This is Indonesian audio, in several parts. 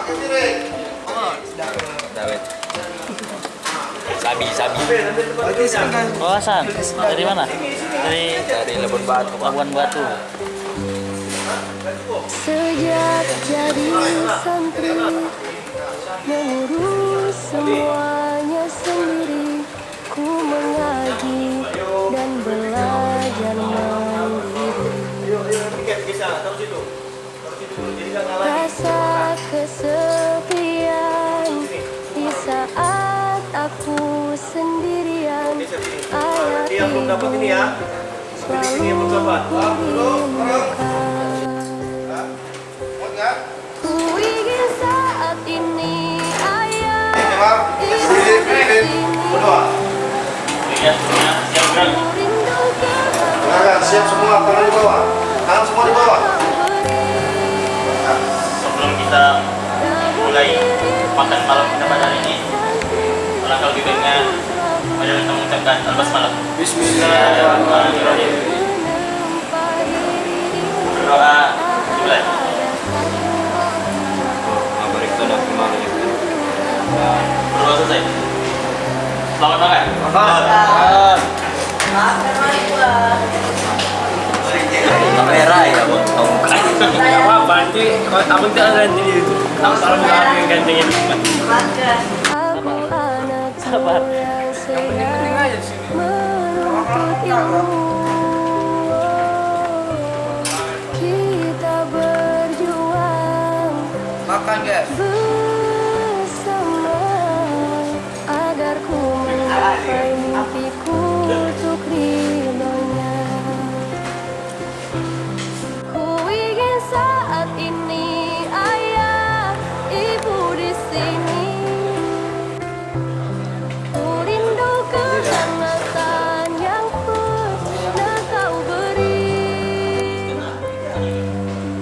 Dawet. Sabi. Oh, Hasan. Dari mana? Dari Labuan Batu. Labuan Batu. Sejak jadi santri, mengurus semuanya sendiri, ku mengaji dan belajar mandiri. Rasa kesepian di saat aku sendirian, ayah ibu selalu kurindukan. Ku ingin saat ini ayah ibu di sini. Siap semua, tangan di bawah. Tangan semua di bawah. Sebelum kita mulai makan malam kita pada hari ini, alangkah lebih baiknya mari kita mengucapkan al-basmalah. Bismillahirrahmanirrahim. Berdoa dimulai. Berdoa selesai. Selamat makan. Kamera ya, Bang. Enggak apa-apa, nanti abang tidak ganti itu. Kalau yang gantinya. Aku Sabar. anakku yang sehat, menuntut ilmu. Kita berjuang Makan, guys. bersama agar ku menggapai mimpiku untuk ridhonya. Ku ingin saat ini ayah ibu di sini. Ku rindu kehangatan yang pernah kau beri.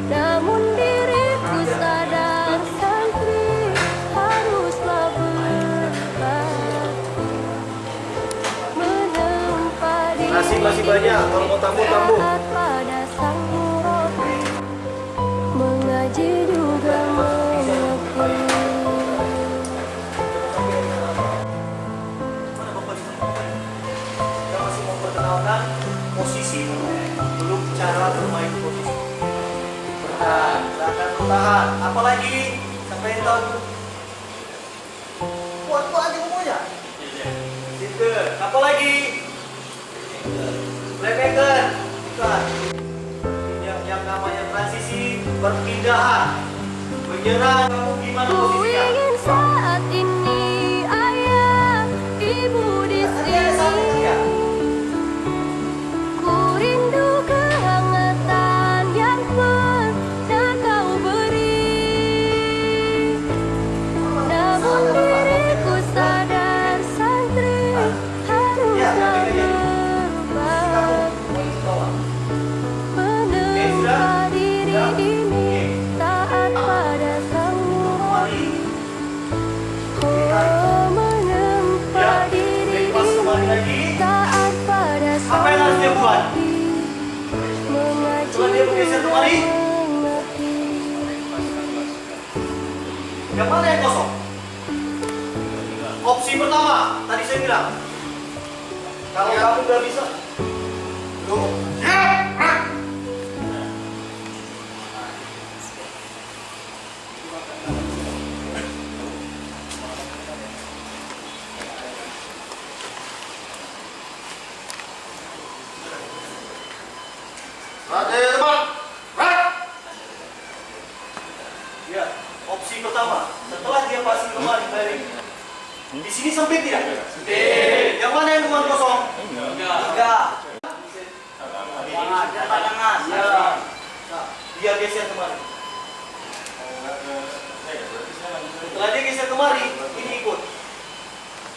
Namun diriku sadar santri haruslah berbakti, menempa diri Masih banyak, kalau mau tamu. taat pada sang Robi, mengaji juga mengerti. Kita masih memperkenalkan posisi dulu, belum cara bermain posisi. Bertahan. Apalagi sampai tahu. Kuat aja ngomongnya. Situ. Apalagi playmaker. Bukan. Yang namanya transisi perpindahan. Menyerang kamu gimana Ku posisinya? ingin saat ini ayah ibu di sini. Ku rindu kehangatan yang pernah kau beri. Namun diriku sadar santri haruslah berbakti, menempa diri ini taat pada sang Robi. Oh, menempa diri ini taat pada sang Apa yang harus dia buat? Robi, mengaji Coba dia bergeser kemari. mengerti. Yang mana yang kosong? Opsi pertama, tadi saya bilang. Kalau kamu nggak bisa, lu. Teman. Ya, opsi pertama. Setelah dia pasang kembali balik. Di sini sempit tidak? Sempit. Yang mana yang rumah kosong? Enggak. Tangan. Ya. Dia geser kemari. Setelah dia geser kemari, ini ikut.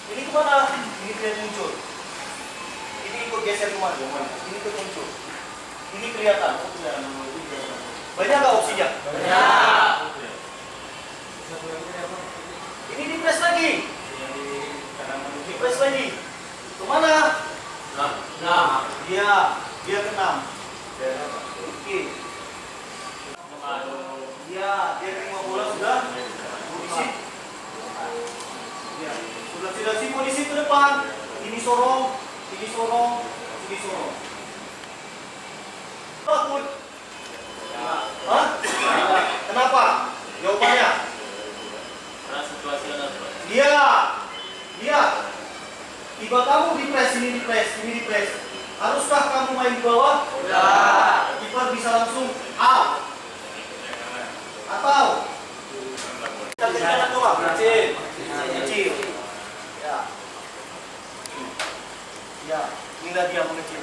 Ini kemana? Ini tidak muncul. Ini ikut geser kemari. Ini ikut muncul. Ini kelihatan. Banyak nggak opsinya? Banyak. Ini di press lagi. Di press lagi. Kemana? Nah. Dia ke 6. Oke. Ya, dia terima bola sudah. Ya, sudah Simon di situ depan. Ini sorong, sini sorong, sini sorong. Takut? Hah? Kenapa? Jawabannya? Karena situasional. Lihat, lihat. Tiba kamu di press, ini di press, ini di press. Haruskah kamu main di bawah? Tidak. Kiper bisa langsung out. Atau kita kejar coba, kecil, kecil. Ya, ya. Inilah dia mengecil.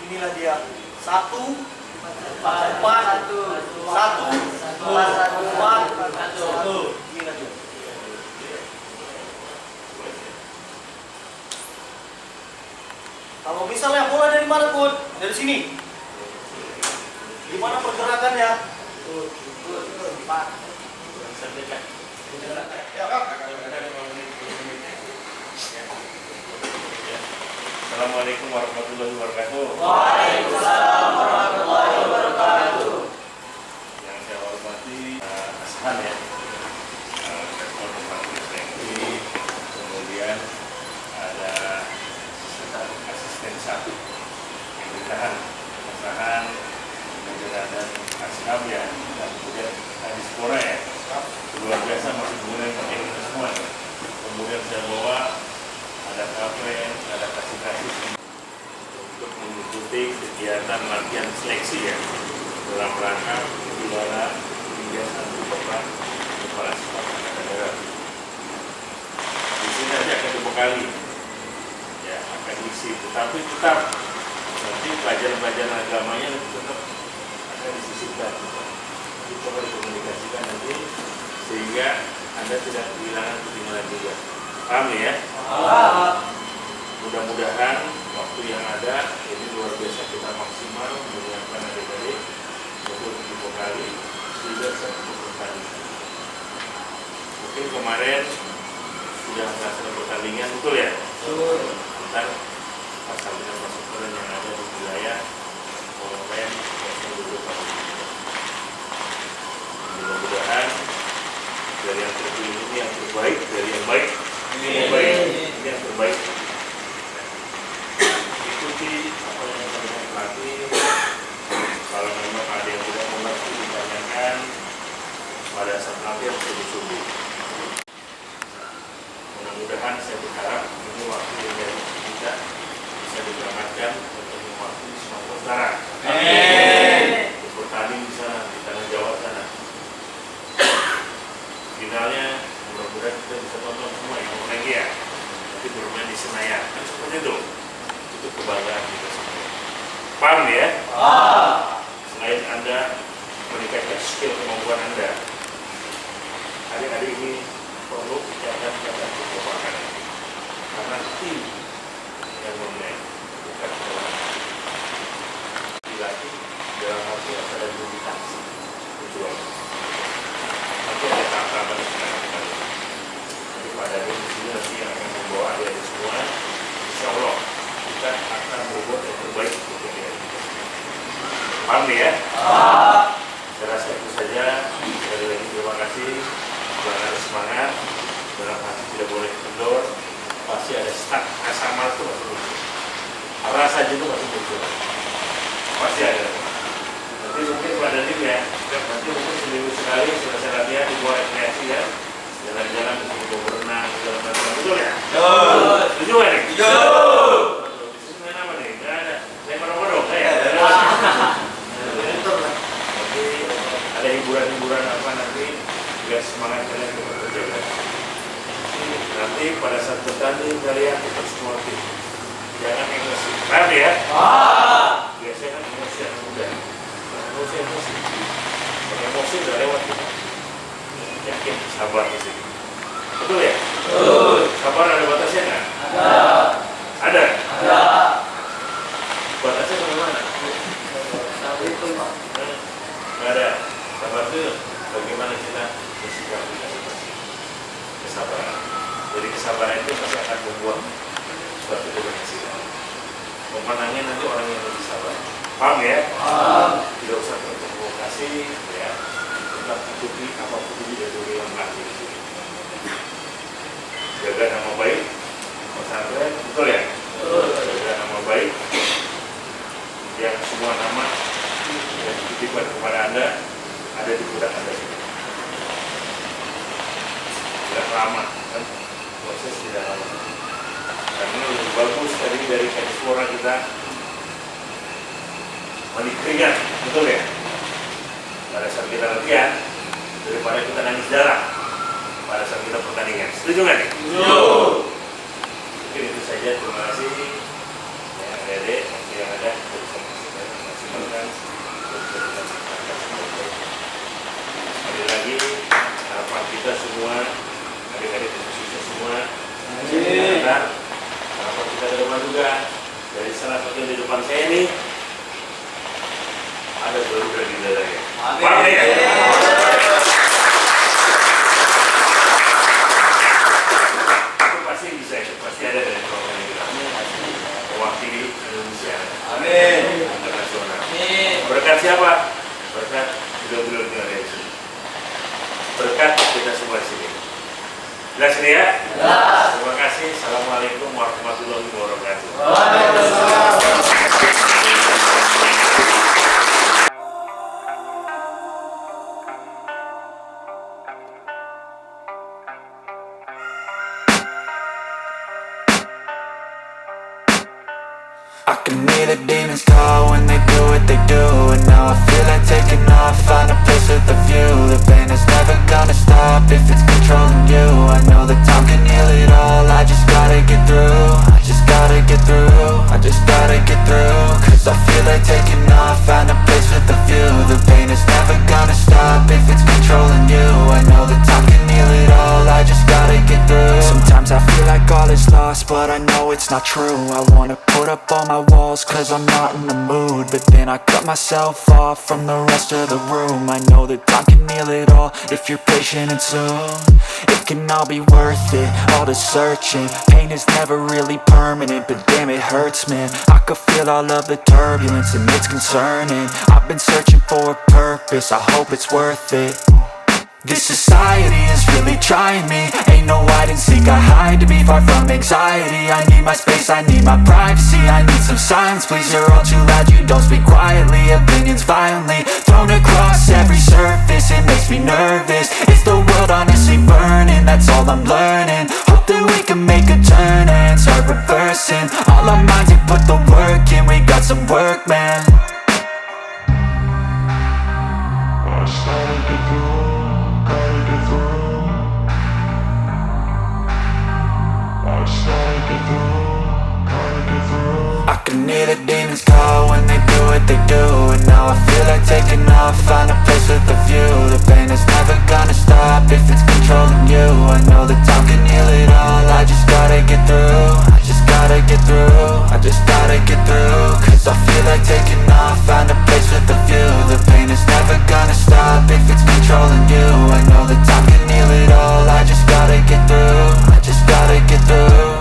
Inilah dia. 1, 4, 1, 4, 1. Inilah dia. Kalau misalnya bola dari mana pun, dari sini. Gimana pergerakannya? Ya, Kak. Assalamualaikum warahmatullahi wabarakatuh. Waalaikumsalam warahmatullahi wabarakatuh. Yang saya hormati Ashan ya, Sektor Pembangunan TNI, kemudian ada asisten satu yang ditahan, kemudian ada Ashab ya, dan kemudian Adispora ya, luar biasa masih kemudian pakai kita semua. Kemudian saya bawa ada kapren, ada kasih-kasih untuk mengikuti kegiatan latihan seleksi ya dalam rangka kejuaraan Liga 1 Kepala Staf Angkatan Darat. Di sini nanti akan dibekali, ya akan diisi, tetapi tetap nanti pelajaran-pelajaran agamanya tetap akan disisipkan. Kita harus komunikasikan nanti sehingga Anda tidak kehilangan ketinggalan juga. Paham ya? Mudah-mudahan waktu yang ada ini luar biasa kita maksimal menyiapkan adik-adik untuk dibekali sudah 1 pertandingan. Mungkin kemarin sudah melaksanakan pertandingan, betul ya? Betul. Tentang pasukan yang ada di wilayah Polres mudah-mudahan dari yang terpilih ini yang terbaik, dari yang baik ini yang terbaik. Ikuti apa yang kalian pelatih. Kalau memang ada yang tidak mengerti ditanyakan pada saat latihan sungguh-sungguh. Mudah-mudahan saya berharap ini waktu yang dari kita bisa diberangkatkan untuk mewakili Sumatera Utara. Amin. Bertanding di sana di tanah Jawa sana. Finalnya mudah-mudahan kita bisa tonton semua yang mau lagi ya. Nanti bermain di Senayan. Kan seperti itu. Itu kebanggaan kita semua. Paham ya? Selain Anda meningkatkan skill kemampuan Anda, adik-adik ini perlu ucapkan kata kekompakan. Karena tim yang menang bukan orang. Dilatih dalam arti ada motivasi tujuan. Nanti ada tahapan sekarang. Jadi pada hari ini nanti yang akan membawa adik-adik semua, insya Allah kita akan berbuat yang terbaik untuk dia. Paham ya? Saya rasa itu saja. Sekali lagi terima kasih. Jangan harus semangat. Dalam hati tidak boleh kendor. Pasti ada start asama itu masih muncul. Rasa jenuh masih muncul. Pasti ada. Nanti mungkin pada tim ya. Nanti mungkin seminggu sekali selesai latihan dibuat rekreasi ya. Jalan-jalan ke berenang segala macam. Betul ya? Betul. Setuju nggak nih? Setuju. Disini apa nih? Nggak ada. Saya merokok ya. Nanti ada hiburan-hiburan apa nanti biar semangat kalian tetap terjaga. Nanti pada saat bertanding kalian tetap sportif. Jangan emosi. Paham ya? Biasanya kan emosi anak muda. Emosi. Kalau emosi udah lewat kita. Yakin, sabar di sini. Betul ya? Betul. Sabar ada batasnya nggak? Ada. Batasnya bagaimana? Nggak ada. Sabar itu bagaimana kita bersikap kita seperti kesabaran. Jadi kesabaran itu pasti akan Paham ya? Tidak usah terprovokasi ya. Tetap ikuti apapun juga dari yang nanti. Jaga nama baik pesantren, betul ya? Jaga nama baik yang semua nama yang dititipkan kepada Anda ada di budak Anda sini. Tidak lama kan? Proses tidak lama. Karena lebih bagus tadi dari eksploran kita mandi keringat, betul ya? Pada saat kita latihan daripada kita nangis darah pada saat kita pertandingan. Setuju nggak nih? Setuju. Mungkin itu saja. Terima kasih yang adik-adik yang ada bisa maksimalkan sekali lagi harapan kita semua adik-adik kita semua harapan kita ke depan juga dari salah satu yang di depan saya ini ada Garuda di dadanya. Amin. Itu pasti bisa, itu pasti ada dari program ini. Mewakili Indonesia. Amin. Internasional. Berkat siapa? Berkat beliau-beliau yang ada di sini. Berkat kita semua di sini. Jelas ini ya? Jelas. Terima kasih. Assalamualaikum warahmatullahi wabarakatuh. I can hear the demons call when they do what they do. And now I feel like taking off, find a place with a view. The pain is never gonna stop if it's controlling you. I know that time can heal it all, I just gotta get through. I just gotta get through, I just gotta get through. Cause I feel like taking off, find a place with a view. The pain is never gonna stop if it's controlling you. I know that time can heal it all, I just gotta get through. Sometimes I feel like all is lost, but I know it's not true. I wanna put up all my walls cause I'm not in the mood, but then I cut myself off from the rest of the room. I know that time can heal it all if you're patient and soon it can all be worth it, all the searching. Pain is never really permanent, but damn it hurts, man. I could feel all of the turbulence and it's concerning. I've been searching for a purpose, I hope it's worth it. This society is really trying me. Ain't no hide and seek, I hide to be far from anxiety. I need my space, I need my privacy. I need some silence, please, you're all too loud. You don't speak quietly, opinions violently thrown across every surface. It makes me nervous, is the world honestly burning? That's all I'm learning. Hope that we can make a turn and start reversing. All our minds, we put the work in. We got some work, man. I can hear the demons call when they do what they do. And now I feel like taking off, find a place with a view. The pain is never gonna stop if it's controlling you. I know that time can heal it all, I just gotta get through. I just gotta get through, I just gotta get through. Cause I feel like taking off, find a place with a view. The pain is never gonna stop if it's controlling you. I know that time can heal it all, I just gotta get through. I just gotta get through.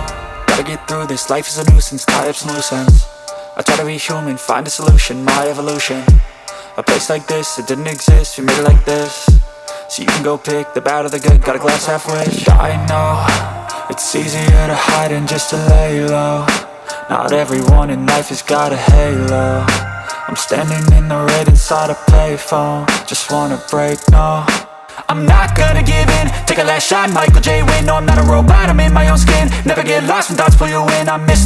Gotta get through this, life is a nuisance, tie up some loose ends. I try to be human, find a solution, my evolution. A place like this, it didn't exist, we made it like this. So you can go pick the bad or the good, got a glass halfway. I know, it's easier to hide than just to lay low. Not everyone in life has got a halo. I'm standing in the red inside a payphone. Just wanna break, no, I'm not gonna give in. Take a last shot, Michael J. Win. No, I'm not a robot, I'm in my own skin. Never get lost when thoughts pull you in. I miss